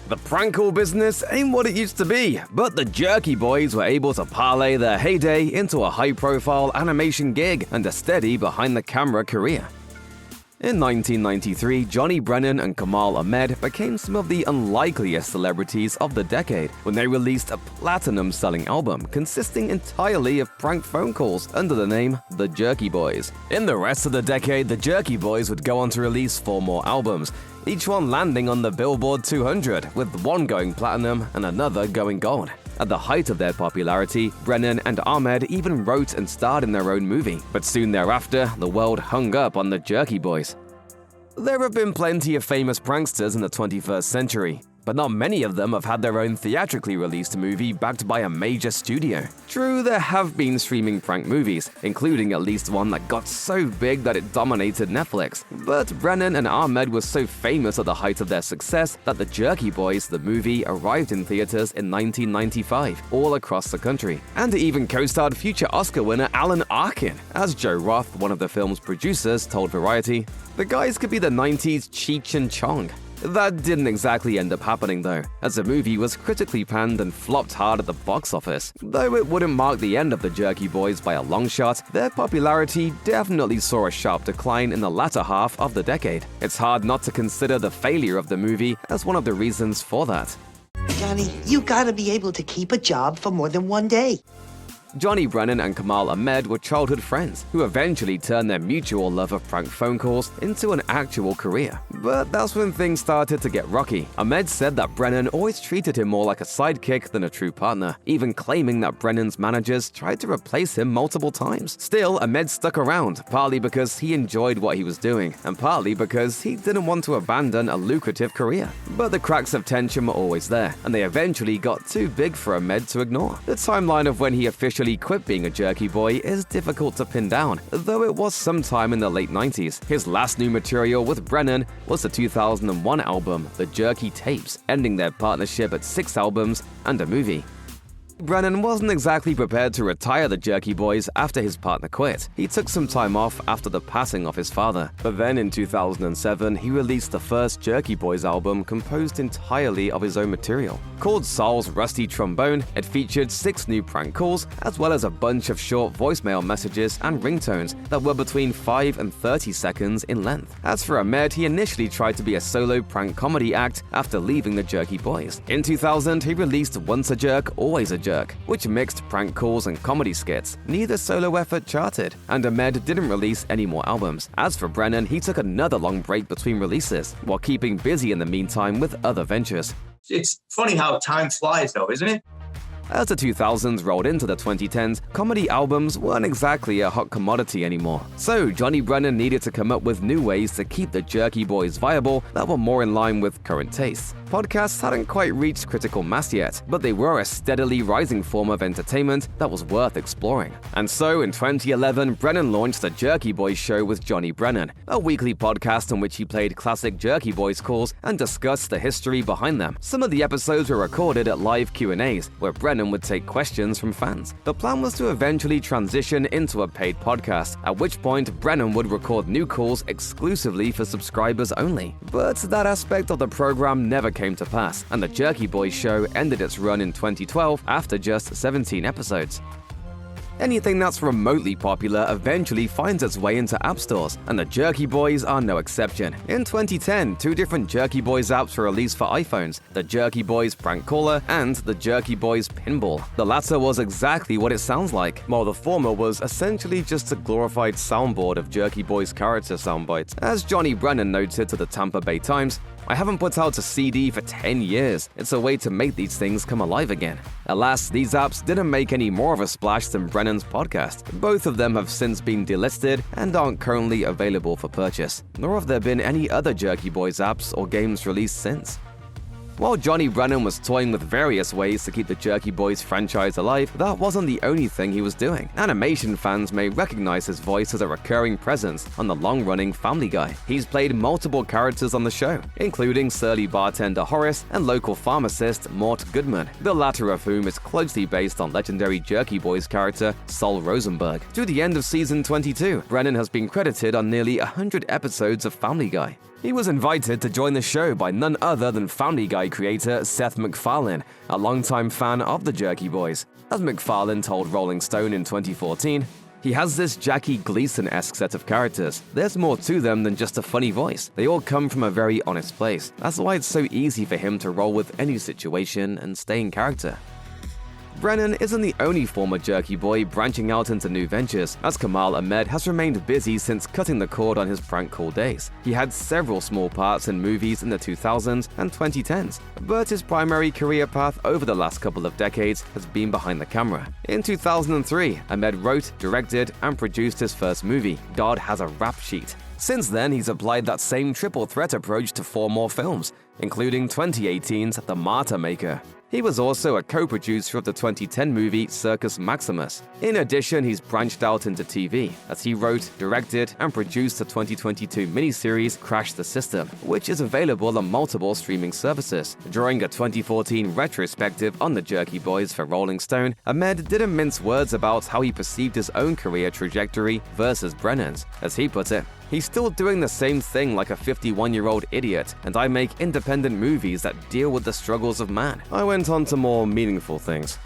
The prank call business ain't what it used to be, but the Jerky Boys were able to parlay their heyday into a high-profile animation gig and a steady behind-the-camera career. In 1993, Johnny Brennan and Kamal Ahmed became some of the unlikeliest celebrities of the decade when they released a platinum-selling album consisting entirely of prank phone calls under the name The Jerky Boys. In the rest of the decade, the Jerky Boys would go on to release 4 more albums, each one landing on the Billboard 200, with one going platinum and another going gold. At the height of their popularity, Brennan and Ahmed even wrote and starred in their own movie, but soon thereafter, the world hung up on the Jerky Boys. There have been plenty of famous pranksters in the 21st century, but not many of them have had their own theatrically released movie backed by a major studio. True, there have been streaming prank movies, including at least one that got so big that it dominated Netflix. But Brennan and Ahmed were so famous at the height of their success that The Jerky Boys, the movie, arrived in theaters in 1995, all across the country. And it even co-starred future Oscar winner Alan Arkin. As Joe Roth, one of the film's producers, told Variety, "The guys could be the 90s Cheech and Chong." That didn't exactly end up happening though, as the movie was critically panned and flopped hard at the box office. Though it wouldn't mark the end of the Jerky Boys by a long shot, their popularity definitely saw a sharp decline in the latter half of the decade. It's hard not to consider the failure of the movie as one of the reasons for that. Johnny, you gotta be able to keep a job for more than one day. Johnny Brennan and Kamal Ahmed were childhood friends who eventually turned their mutual love of prank phone calls into an actual career. But that's when things started to get rocky. Ahmed said that Brennan always treated him more like a sidekick than a true partner, even claiming that Brennan's managers tried to replace him multiple times. Still, Ahmed stuck around, partly because he enjoyed what he was doing, and partly because he didn't want to abandon a lucrative career. But the cracks of tension were always there, and they eventually got too big for Ahmed to ignore. The timeline of when he officially quit being a Jerky Boy is difficult to pin down, though it was sometime in the late 90s. His last new material with Brennan was the 2001 album, The Jerky Tapes, ending their partnership at 6 albums and a movie. Brennan wasn't exactly prepared to retire the Jerky Boys after his partner quit. He took some time off after the passing of his father. But then in 2007, he released the first Jerky Boys album composed entirely of his own material. Called Saul's Rusty Trombone, it featured 6 new prank calls, as well as a bunch of short voicemail messages and ringtones that were between 5 and 30 seconds in length. As for Ahmed, he initially tried to be a solo prank comedy act after leaving the Jerky Boys. In 2000, he released Once a Jerk, Always a Jerk, which mixed prank calls and comedy skits. Neither solo effort charted, and Ahmed didn't release any more albums. As for Brennan, he took another long break between releases, while keeping busy in the meantime with other ventures. It's funny how time flies though, isn't it? As the 2000s rolled into the 2010s, comedy albums weren't exactly a hot commodity anymore. So Johnny Brennan needed to come up with new ways to keep the Jerky Boys viable that were more in line with current tastes. Podcasts hadn't quite reached critical mass yet, but they were a steadily rising form of entertainment that was worth exploring. And so in 2011, Brennan launched the Jerky Boys Show with Johnny Brennan, a weekly podcast in which he played classic Jerky Boys calls and discussed the history behind them. Some of the episodes were recorded at live Q&As, where Brennan would take questions from fans. The plan was to eventually transition into a paid podcast, at which point Brennan would record new calls exclusively for subscribers only. But that aspect of the program never came to pass, and the Jerky Boys Show ended its run in 2012 after just 17 episodes. Anything that's remotely popular eventually finds its way into app stores, and the Jerky Boys are no exception. In 2010, 2 different Jerky Boys apps were released for iPhones, the Jerky Boys Prank Caller and the Jerky Boys Pinball. The latter was exactly what it sounds like, while the former was essentially just a glorified soundboard of Jerky Boys character soundbites. As Johnny Brennan noted to the Tampa Bay Times, "I haven't put out a CD for 10 years. It's a way to make these things come alive again." Alas, these apps didn't make any more of a splash than Brennan's podcast. Both of them have since been delisted and aren't currently available for purchase. Nor have there been any other Jerky Boys apps or games released since. While Johnny Brennan was toying with various ways to keep the Jerky Boys franchise alive, that wasn't the only thing he was doing. Animation fans may recognize his voice as a recurring presence on the long-running Family Guy. He's played multiple characters on the show, including surly bartender Horace and local pharmacist Mort Goodman, the latter of whom is closely based on legendary Jerky Boys character Sol Rosenberg. To the end of season 22, Brennan has been credited on nearly 100 episodes of Family Guy. He was invited to join the show by none other than Family Guy creator Seth MacFarlane, a longtime fan of the Jerky Boys. As MacFarlane told Rolling Stone in 2014, he has this Jackie Gleason-esque set of characters. There's more to them than just a funny voice. They all come from a very honest place. That's why it's so easy for him to roll with any situation and stay in character. Brennan isn't the only former Jerky Boy branching out into new ventures, as Kamal Ahmed has remained busy since cutting the cord on his prank call days. He had several small parts in movies in the 2000s and 2010s, but his primary career path over the last couple of decades has been behind the camera. In 2003, Ahmed wrote, directed, and produced his first movie, God Has a Rap Sheet. Since then, he's applied that same triple threat approach to 4 more films, including 2018's The Martyr Maker. He was also a co-producer of the 2010 movie Circus Maximus. In addition, he's branched out into TV, as he wrote, directed, and produced the 2022 miniseries Crash the System, which is available on multiple streaming services. During a 2014 retrospective on the Jerky Boys for Rolling Stone, Ahmed didn't mince words about how he perceived his own career trajectory versus Brennan's. As he put it, he's still doing the same thing like a 51-year-old idiot, and I make independent movies that deal with the struggles of man. I went on to more meaningful things.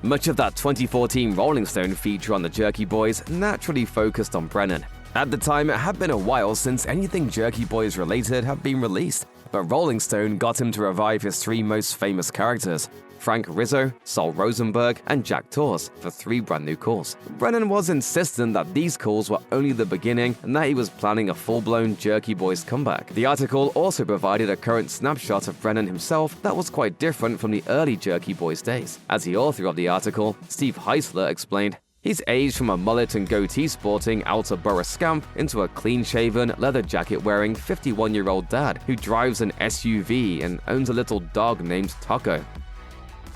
Much of that 2014 Rolling Stone feature on the Jerky Boys naturally focused on Brennan. At the time, it had been a while since anything Jerky Boys related had been released, but Rolling Stone got him to revive his 3 most famous characters, Frank Rizzo, Sol Rosenberg, and Jack Torres, for 3 brand new calls. Brennan was insistent that these calls were only the beginning and that he was planning a full-blown Jerky Boys comeback. The article also provided a current snapshot of Brennan himself that was quite different from the early Jerky Boys days. As the author of the article, Steve Heisler, explained, he's aged from a mullet and goatee sporting outer borough scamp into a clean-shaven, leather jacket-wearing 51-year-old dad who drives an SUV and owns a little dog named Taco.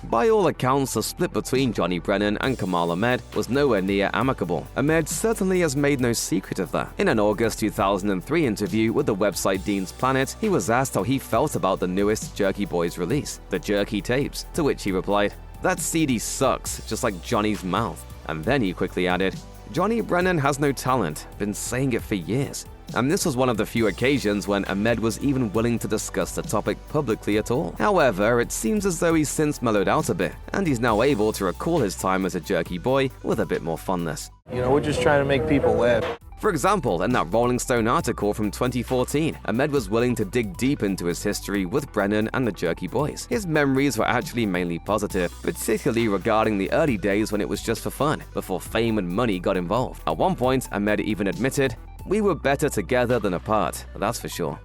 By all accounts, the split between Johnny Brennan and Kamal Ahmed was nowhere near amicable. Ahmed certainly has made no secret of that. In an August 2003 interview with the website Dean's Planet, he was asked how he felt about the newest Jerky Boys release, the Jerky Tapes, to which he replied, "That CD sucks, just like Johnny's mouth." And then he quickly added, "Johnny Brennan has no talent, been saying it for years." And this was one of the few occasions when Ahmed was even willing to discuss the topic publicly at all. However, it seems as though he's since mellowed out a bit, and he's now able to recall his time as a Jerky Boy with a bit more funness. We're just trying to make people laugh. For example, in that Rolling Stone article from 2014, Ahmed was willing to dig deep into his history with Brennan and the Jerky Boys. His memories were actually mainly positive, particularly regarding the early days when it was just for fun, before fame and money got involved. At one point, Ahmed even admitted, "We were better together than apart, that's for sure."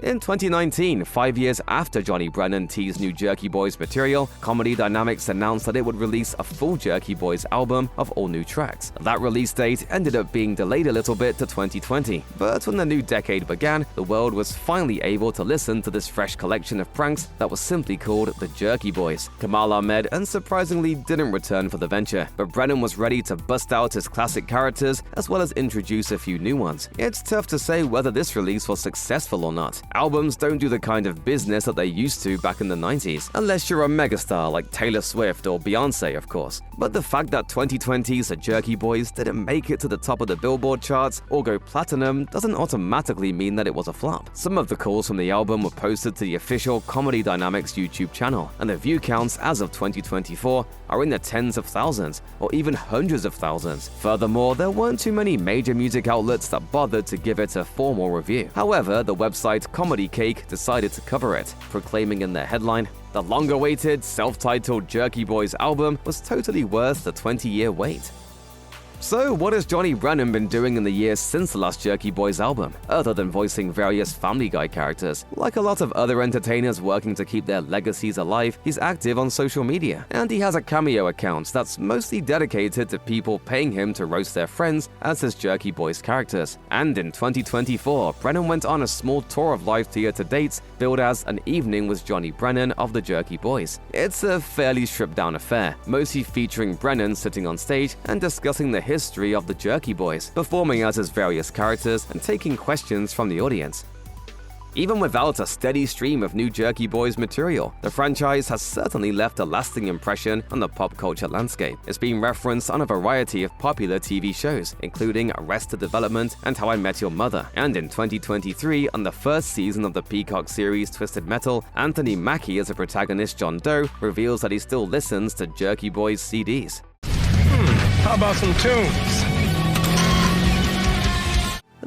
In 2019, 5 years after Johnny Brennan teased new Jerky Boys material, Comedy Dynamics announced that it would release a full Jerky Boys album of all new tracks. That release date ended up being delayed a little bit to 2020, but when the new decade began, the world was finally able to listen to this fresh collection of pranks that was simply called the Jerky Boys. Kamal Ahmed unsurprisingly didn't return for the venture, but Brennan was ready to bust out his classic characters as well as introduce a few new ones. It's tough to say whether this release was successful or not. Albums don't do the kind of business that they used to back in the 90s, unless you're a megastar like Taylor Swift or Beyoncé, of course. But the fact that 2020's The Jerky Boys didn't make it to the top of the Billboard charts or go platinum doesn't automatically mean that it was a flop. Some of the calls from the album were posted to the official Comedy Dynamics YouTube channel, and the view counts as of 2024 are in the tens of thousands or even hundreds of thousands. Furthermore, there weren't too many major music outlets that bothered to give it a formal review. However, the website Comedy Cake decided to cover it, proclaiming in their headline, "The long-awaited, self-titled Jerky Boys album was totally worth the 20-year wait." So, what has Johnny Brennan been doing in the years since the last Jerky Boys album, other than voicing various Family Guy characters? Like a lot of other entertainers working to keep their legacies alive, he's active on social media, and he has a Cameo account that's mostly dedicated to people paying him to roast their friends as his Jerky Boys characters. And in 2024, Brennan went on a small tour of live theater dates billed as An Evening with Johnny Brennan of the Jerky Boys. It's a fairly stripped-down affair, mostly featuring Brennan sitting on stage and discussing the history of the Jerky Boys, performing as his various characters and taking questions from the audience. Even without a steady stream of new Jerky Boys material, the franchise has certainly left a lasting impression on the pop culture landscape. It's been referenced on a variety of popular TV shows, including Arrested Development and How I Met Your Mother. And in 2023, on the first season of the Peacock series Twisted Metal, Anthony Mackie as a protagonist John Doe reveals that he still listens to Jerky Boys CDs. How about some tunes?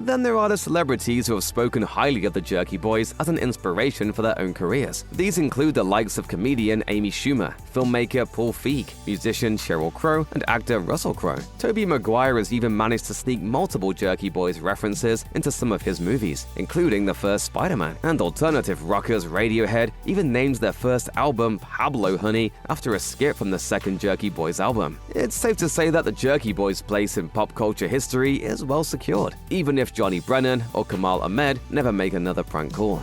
Then there are the celebrities who have spoken highly of the Jerky Boys as an inspiration for their own careers. These include the likes of comedian Amy Schumer, filmmaker Paul Feig, musician Sheryl Crow, and actor Russell Crowe. Tobey Maguire has even managed to sneak multiple Jerky Boys references into some of his movies, including the first Spider-Man. And alternative rockers Radiohead even names their first album Pablo Honey after a skit from the second Jerky Boys album. It's safe to say that the Jerky Boys' place in pop culture history is well secured, even if Johnny Brennan or Kamal Ahmed never make another prank call.